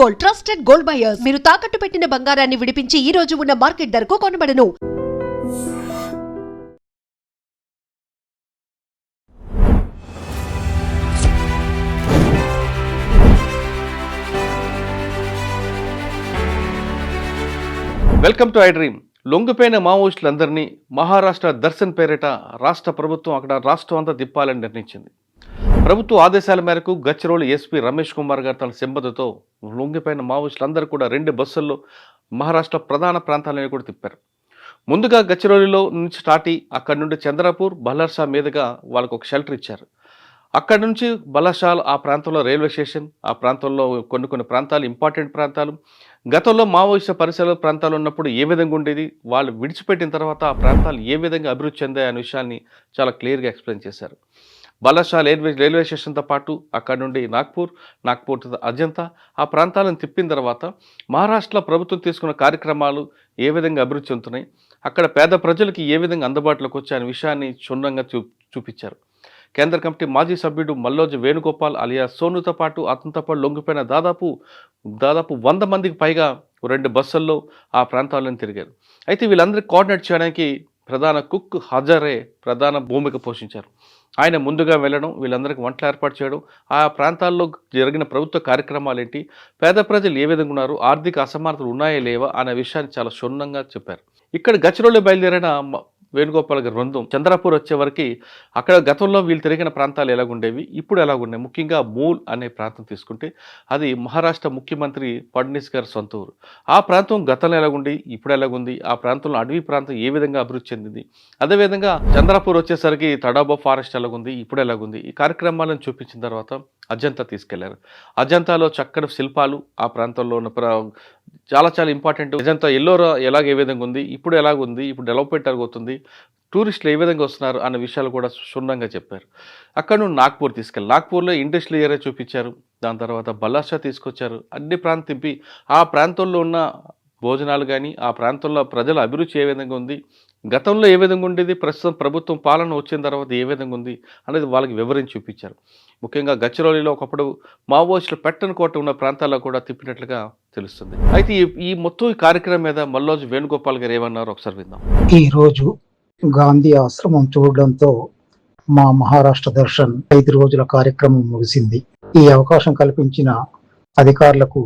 Gold, trusted gold buyers. మీరు తాకట్టు పెట్టిన బంగారాన్ని విడిపించి ఈ రోజు ఉన్న మార్కెట్ ధరకు కొనబడను. Welcome to I dream. లొంగిపోయిన మావోయిస్టులందరినీ మహారాష్ట్ర దర్శన్ పేరిట రాష్ట్ర ప్రభుత్వం అక్కడ రాష్ట్రం అంతా తిప్పాలని నిర్ణయించింది. ప్రభుత్వ ఆదేశాల మేరకు గచ్చిరోలి ఎస్పీ రమేష్ కుమార్ గారు తన సింబతితో లొంగిపోయిన మావోయిస్టులందరూ కూడా 2 బస్సుల్లో మహారాష్ట్ర ప్రధాన ప్రాంతాలను కూడా తిప్పారు. ముందుగా గచ్చిరోలిలో నుంచి స్టార్ట్ అయ్యి అక్కడి నుండి చంద్రపూర్, బల్లర్షా మీదుగా వాళ్ళకు ఒక షెల్టర్ ఇచ్చారు. అక్కడి నుంచి బల్లర్షాల్ ఆ ప్రాంతంలో రైల్వే స్టేషన్, ఆ ప్రాంతంలో కొన్ని ప్రాంతాలు ఇంపార్టెంట్ ప్రాంతాలు, గతంలో మావోయిస్టు పరిసర ప్రాంతాలు ఉన్నప్పుడు ఏ విధంగా ఉండేది, వాళ్ళు విడిచిపెట్టిన తర్వాత ఆ ప్రాంతాలు ఏ విధంగా అభివృద్ధి చెందాయి అనే విషయాన్ని చాలా క్లియర్గా ఎక్స్ప్లెయిన్ చేశారు. బల్లర్షాల్ రైల్వే స్టేషన్తో పాటు అక్కడ నుండి నాగ్పూర్ అజంతా ఆ ప్రాంతాలను తిప్పిన తర్వాత మహారాష్ట్రలో ప్రభుత్వం తీసుకున్న కార్యక్రమాలు ఏ విధంగా అభివృద్ధి చెందుతున్నాయి, అక్కడ పేద ప్రజలకి ఏ విధంగా అందుబాటులోకి వచ్చాయనే విషయాన్ని క్షుణ్ణంగా చూపించారు. కేంద్ర కమిటీ మాజీ సభ్యుడు మల్లోజ్ వేణుగోపాల్ అలియా సోనుతో పాటు అతనితో పాటు లొంగిపోయిన దాదాపు 100 మందికి పైగా 2 బస్సుల్లో ఆ ప్రాంతాలను తిరిగారు. అయితే వీళ్ళందరికీ కోఆర్డినేట్ చేయడానికి ప్రధాన కుక్ హజారే ప్రధాన భూమిక పోషించారు. ఆయన ముందుగా వెళ్ళడం, వీళ్ళందరికీ వంటలు ఏర్పాటు చేయడం, ఆ ప్రాంతాల్లో జరిగిన ప్రభుత్వ కార్యక్రమాలు ఏంటి, పేద ప్రజలు ఏ విధంగా ఉన్నారు, ఆర్థిక అసమానతలు ఉన్నాయా లేవా అనే విషయాన్ని చాలా క్షుణ్ణంగా చెప్పారు. ఇక్కడ గచ్చిరోలి బయలుదేరిన వేణుగోపాల్ గారి బృందం చంద్రపూర్ వచ్చే వరకు అక్కడ గతంలో వీళ్ళు తిరిగిన ప్రాంతాలు ఎలాగుండేవి, ఇప్పుడు ఎలాగున్నాయి, ముఖ్యంగా మూల్ అనే ప్రాంతం తీసుకుంటే అది మహారాష్ట్ర ముఖ్యమంత్రి ఫడ్నీస్ గారి సొంత ఊరు. ఆ ప్రాంతం గతంలో ఎలాగుండి ఇప్పుడు ఎలాగుంది, ఆ ప్రాంతంలో అడవి ప్రాంతం ఏ విధంగా అభివృద్ధి చెందింది, అదేవిధంగా చంద్రపూర్ వచ్చేసరికి తడాబో ఫారెస్ట్ ఎలాగుంది, ఇప్పుడు ఎలాగుంది, ఈ కార్యక్రమాలను చూపించిన తర్వాత అజంతా తీసుకెళ్లారు. అజంతాలో చక్కటి శిల్పాలు, ఆ ప్రాంతంలో ఉన్న చాలా ఇంపార్టెంట్. అజంతా ఎల్లోరా ఏ విధంగా ఉంది, ఇప్పుడు ఎలాగుంది, ఇప్పుడు డెవలప్మెంట్ అవుతుంది, టూరిస్టులు ఏ విధంగా వస్తున్నారు అన్న విషయాలు కూడా క్షుణ్ణంగా చెప్పారు. అక్కడ నుండి నాగ్పూర్ నాగ్పూర్లో ఇండస్ట్రియల్ ఏరియా చూపించారు. దాని తర్వాత బల్లార్షా తీసుకొచ్చారు. అన్ని ప్రాంతం తిప్పి ఆ ప్రాంతంలో ఉన్న భోజనాలు కానీ, ఆ ప్రాంతంలో ప్రజల అభిరుచి ఏ విధంగా ఉంది, గతంలో ఏ విధంగా ఉండేది, ప్రస్తుతం ప్రభుత్వం పాలన వచ్చిన తర్వాత ఏ విధంగా ఉంది అనేది వాళ్ళకి వివరించి చూపించారు. ముఖ్యంగా గచ్చిరోలిలో ఒకప్పుడు మావోయిస్టులు పెట్టని కోట ఉన్న ప్రాంతాల్లో కూడా తిప్పినట్లుగా తెలుస్తుంది. అయితే ఈ మొత్తం కార్యక్రమం మీద మల్లోజ్ వేణుగోపాల్ గారు ఏమన్నారు ఒకసారి విందాం. ఈరోజు గాంధీ ఆశ్రమం చూడడంతో మా మహారాష్ట్ర దర్శన్ 5 రోజుల కార్యక్రమం ముగిసింది. ఈ అవకాశం కల్పించిన అధికారులకు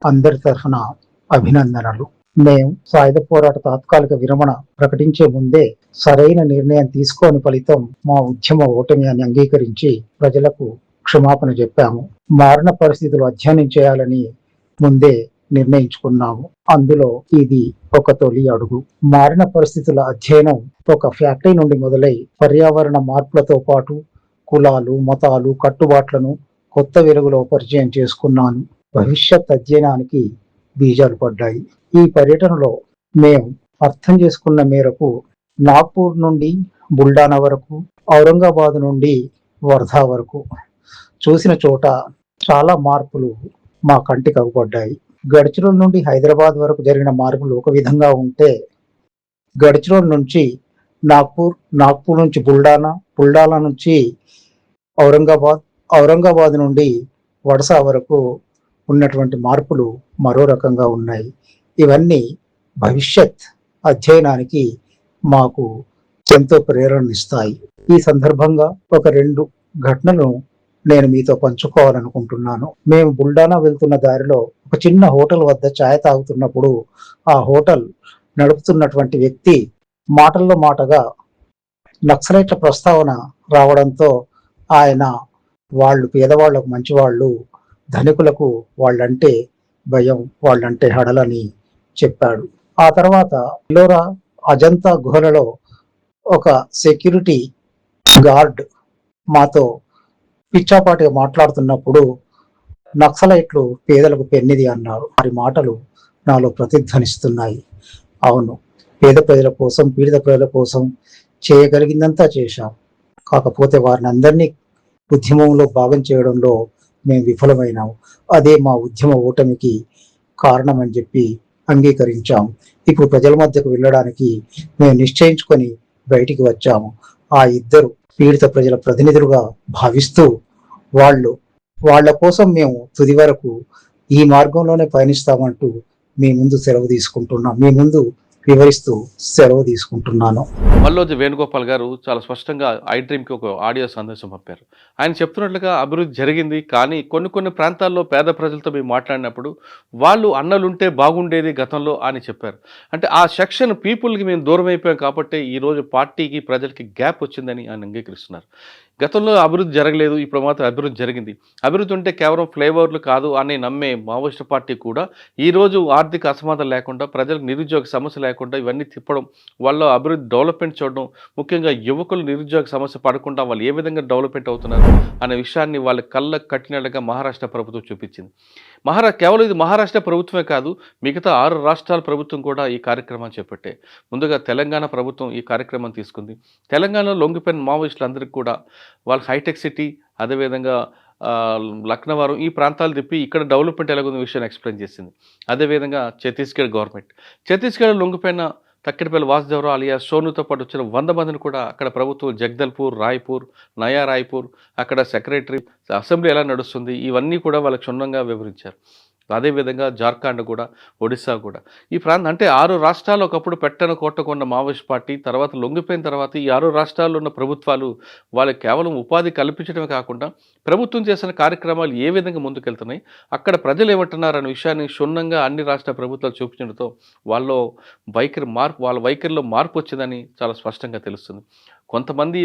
అందరి తరఫున అభినందనలు. మేము సాయుధ పోరాట తాత్కాలిక విరమణ ప్రకటించే ముందే సరైన నిర్ణయం తీసుకోని ఫలితం మా ఉద్యమ ఓటమి అని అంగీకరించి ప్రజలకు క్షమాపణ చెప్పాము. మారిన పరిస్థితులు అధ్యయనం చేయాలని ముందే నిర్ణయించుకున్నాము. అందులో ఇది ఒక తొలి అడుగు. మారిన పరిస్థితుల అధ్యయనం ఒక ఫ్యాక్టరీ నుండి మొదలై పర్యావరణ మార్పులతో పాటు కులాలు, మతాలు, కట్టుబాట్లను కొత్త వెలుగులో పరిచయం చేసుకున్నాను. భవిష్యత్ అధ్యయనానికి బీజాలు పడ్డాయి. ఈ పర్యటనలో మేము అర్థం చేసుకున్న మేరకు నాగ్పూర్ నుండి బుల్డానా వరకు, ఔరంగాబాద్ నుండి వర్ధా వరకు చూసిన చోట చాలా మార్పులు మా కంటికి అగుపడ్డాయి. గడ్చిరోల్ నుండి హైదరాబాద్ వరకు జరిగిన మార్పులు ఒక విధంగా ఉంటే, గడ్చిరోల్ నుంచి నాగ్పూర్ నుంచి బుల్డానా నుంచి ఔరంగాబాద్ నుండి వడసా వరకు ఉన్నటువంటి మార్పులు మరో రకంగా ఉన్నాయి. ఇవన్నీ భవిష్యత్ అధ్యయనానికి మాకు ఎంతో ప్రేరణనిస్తాయి. ఈ సందర్భంగా ఒక 2 ఘటనలు నేను మీతో పంచుకోవాలనుకుంటున్నాను. మేము బుల్డానా వెళ్తున్న దారిలో ఒక చిన్న హోటల్ వద్ద ఛాయ్ తాగుతున్నప్పుడు ఆ హోటల్ నడుపుతున్నటువంటి వ్యక్తి మాటల్లో మాటగా నక్సలైట్ల ప్రస్తావన రావడంతో ఆయన వాళ్ళు పేదవాళ్లకు మంచివాళ్ళు, ధనికులకు వాళ్ళంటే భయం, వాళ్ళంటే హడలని చెప్పాడు. ఆ తర్వాత ఎల్లోరా అజంతా గుహలలో ఒక సెక్యూరిటీ గార్డ్ మాతో పిచ్చాపాటిగా మాట్లాడుతున్నప్పుడు నక్సలైట్లు పేదలకు పెన్నిది అన్నారు. వారి మాటలు నాలో ప్రతిధ్వనిస్తున్నాయి. అవును, పేద ప్రజల కోసం, పీడిత ప్రజల కోసం చేయగలిగిందంతా చేశాం. కాకపోతే వారిని అందరినీ ఉద్యమంలో భాగం చేయడంలో మేము విఫలమైనాము. అదే మా ఉద్యమ ఓటమికి కారణమని చెప్పి అంగీకరించాము. ఇప్పుడు ప్రజల మధ్యకు వెళ్ళడానికి మేము నిశ్చయించుకొని బయటికి వచ్చాము. ఆ 2 పీడిత ప్రజల ప్రతినిధులుగా భావిస్తూ వాళ్ళ కోసం మేము తుది వరకు ఈ మార్గంలోనే పయనిస్తామంటూ మీ ముందు మీ ముందు వివరిస్తూ సెలవు తీసుకుంటున్నాను. మల్లోజి వేణుగోపాల్ గారు చాలా స్పష్టంగా ఐడ్రీమ్కి ఒక ఆడియో సందేశం పంపారు. ఆయన చెప్తున్నట్లుగా అభివృద్ధి జరిగింది, కానీ కొన్ని ప్రాంతాల్లో పేద ప్రజలతో మేము మాట్లాడినప్పుడు వాళ్ళు అన్నలుంటే బాగుండేది గతంలో అని చెప్పారు. అంటే ఆ సెక్షన్ పీపుల్కి మేము దూరం అయిపోయాం కాబట్టి ఈరోజు పార్టీకి ప్రజలకి గ్యాప్ వచ్చిందని ఆయన అంగీకరిస్తున్నారు. గతంలో అభివృద్ధి జరగలేదు, ఇప్పుడు మాత్రం అభివృద్ధి జరిగింది. అభివృద్ధి ఉంటే కేవలం ఫ్లేవర్లు కాదు అని నమ్మే మావోయిస్ట్ పార్టీ కూడా ఈరోజు ఆర్థిక అసమానత లేకుండా, ప్రజలకు నిరుద్యోగ సమస్య లేకుండా ఇవన్నీ తిప్పడం, వాళ్ళ అభివృద్ధి డెవలప్మెంట్ చూడడం, ముఖ్యంగా యువకులు నిరుద్యోగ సమస్య పడకుండా వాళ్ళు ఏ విధంగా డెవలప్మెంట్ అవుతున్నారు అనే విషయాన్ని వాళ్ళ కళ్ళకు కట్టినట్టుగా మహారాష్ట్ర ప్రభుత్వం చూపించింది. కేవలం ఇది మహారాష్ట్ర ప్రభుత్వమే కాదు, మిగతా 6 రాష్ట్రాల ప్రభుత్వం కూడా ఈ కార్యక్రమాన్ని చేపట్టాయి. ముందుగా తెలంగాణ ప్రభుత్వం ఈ కార్యక్రమం తీసుకుంది. తెలంగాణలో లొంగిపోయిన మావోయిస్టులందరికీ కూడా వాళ్ళ హైటెక్ సిటీ, అదేవిధంగా లక్నవరం ఈ ప్రాంతాలు తిప్పి ఇక్కడ డెవలప్మెంట్ ఎలాగుంది విషయాన్ని ఎక్స్ప్లెయిన్ చేసింది. అదేవిధంగా ఛత్తీస్గఢ్ గవర్నమెంట్, ఛత్తీస్గఢ్లో లొంగిపోయిన తక్కిడిపల్లి వాసుదేవరావు అలియా సోనుతో పాటు వచ్చిన 100 మందిని కూడా అక్కడ ప్రభుత్వం జగదల్పూర్, రాయ్పూర్, నయా రాయ్పూర్, అక్కడ సెక్రటరీ, అసెంబ్లీ ఎలా నడుస్తుంది ఇవన్నీ కూడా వాళ్ళకి క్షుణ్ణంగా వివరించారు. అదేవిధంగా జార్ఖండ్ కూడా, ఒడిశా కూడా, ఈ ప్రాంతం అంటే 6 రాష్ట్రాలు ఒకప్పుడు పెట్టన కొట్టకొన్న మావోయిస్ట్ పార్టీ తర్వాత లొంగిపోయిన తర్వాత ఈ 6 రాష్ట్రాల్లో ఉన్న ప్రభుత్వాలు వాళ్ళకి కేవలం ఉపాధి కల్పించడమే కాకుండా ప్రభుత్వం చేసిన కార్యక్రమాలు ఏ విధంగా ముందుకెళ్తున్నాయి, అక్కడ ప్రజలు ఏమంటున్నారు అనే విషయాన్ని క్షుణ్ణంగా అన్ని రాష్ట్ర ప్రభుత్వాలు చూపించడంతో వాళ్ళ వైఖరిలో మార్పు వచ్చిందని చాలా స్పష్టంగా తెలుస్తుంది. కొంతమంది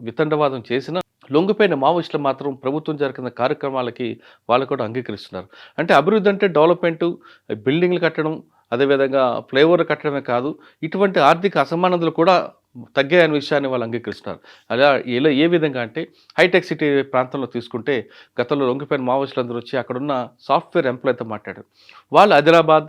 వితండవాదం చేసినా లొంగిపోయిన మావోయిస్టులు మాత్రం ప్రభుత్వం జరిగిన కార్యక్రమాలకి వాళ్ళు కూడా అంగీకరిస్తున్నారు. అంటే అభివృద్ధి అంటే డెవలప్మెంటు, బిల్డింగ్లు కట్టడం, అదేవిధంగా ఫ్లైఓవర్లు కట్టడమే కాదు, ఇటువంటి ఆర్థిక అసమానతలు కూడా తగ్గాయనే విషయాన్ని వాళ్ళు అంగీకరిస్తున్నారు. ఇలా ఏ విధంగా అంటే హైటెక్ సిటీ ప్రాంతంలో తీసుకుంటే గతంలో లొంగిపోయిన మావోయిస్టులందరూ వచ్చి అక్కడున్న సాఫ్ట్వేర్ ఎంప్లాయ్తో మాట్లాడారు. వాళ్ళు ఆదిలాబాద్,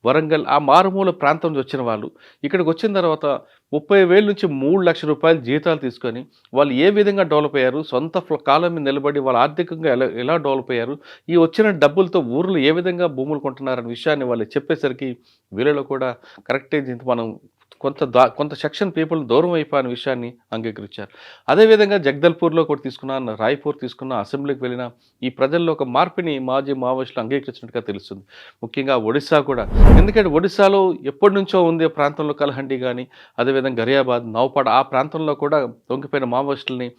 వరంగల్ ఆ మారుమూల ప్రాంతం నుంచి వచ్చిన వాళ్ళు ఇక్కడికి వచ్చిన తర్వాత 30,000 నుంచి 3 లక్షల రూపాయలు జీతాలు తీసుకొని వాళ్ళు ఏ విధంగా డెవలప్ అయ్యారు, సొంత కాలం మీద నిలబడి వాళ్ళు ఆర్థికంగా ఎలా డెవలప్ అయ్యారు, ఈ వచ్చిన డబ్బులతో ఊర్లు ఏ విధంగా భూములు కొంటున్నారనే విషయాన్ని వాళ్ళు చెప్పేసరికి వీళ్ళలో కూడా కరెక్టే మనం కొంత సెక్షన్ పీపుల్ దూరం అయిపోయిన విషయాన్ని అంగీకరించారు. అదేవిధంగా జగదల్పూర్లో కూడా తీసుకున్న, రాయ్పూర్ తీసుకున్న, అసెంబ్లీకి వెళ్ళిన ఈ ప్రజల్లో ఒక మార్పుని మాజీ మావోయిస్టులు అంగీకరించినట్టుగా తెలుస్తుంది. ముఖ్యంగా ఒడిశా కూడా, ఎందుకంటే ఒడిశాలో ఎప్పటి నుంచో ఉంది ఆ ప్రాంతంలో కలహండి కానీ, అదేవిధంగా గరియాబాద్, నౌపాడ్ ఆ ప్రాంతంలో కూడా తొంగిపోయిన మావోయిస్టులని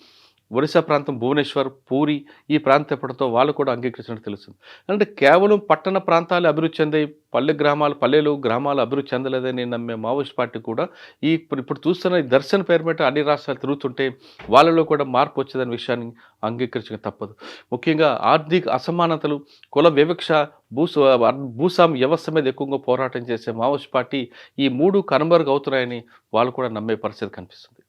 ఒడిశా ప్రాంతం, భువనేశ్వర్, పూరి ఈ ప్రాంతం ఎప్పటితో వాళ్ళు కూడా అంగీకరించినట్టు తెలుస్తుంది. అంటే కేవలం పట్టణ ప్రాంతాలు అభివృద్ధి చెందాయి, పల్లెలు గ్రామాలు అభివృద్ధి చెందలేదని నమ్మే మావోయిస్ట్ పార్టీ కూడా ఇప్పుడు చూస్తున్న ఈ దర్శన్ పేరు మీద అన్ని రాష్ట్రాలు తిరుగుతుంటే వాళ్ళలో కూడా మార్పు వచ్చేదనే విషయాన్ని అంగీకరించక తప్పదు. ముఖ్యంగా ఆర్థిక అసమానతలు, కుల వివక్ష, భూస్వామ్య వ్యవస్థ మీద ఎక్కువగా పోరాటం చేసే మావోయిస్ట్ పార్టీ ఈ 3 కనుమరుగు అవుతున్నాయని వాళ్ళు కూడా నమ్మే పరిస్థితి కనిపిస్తుంది.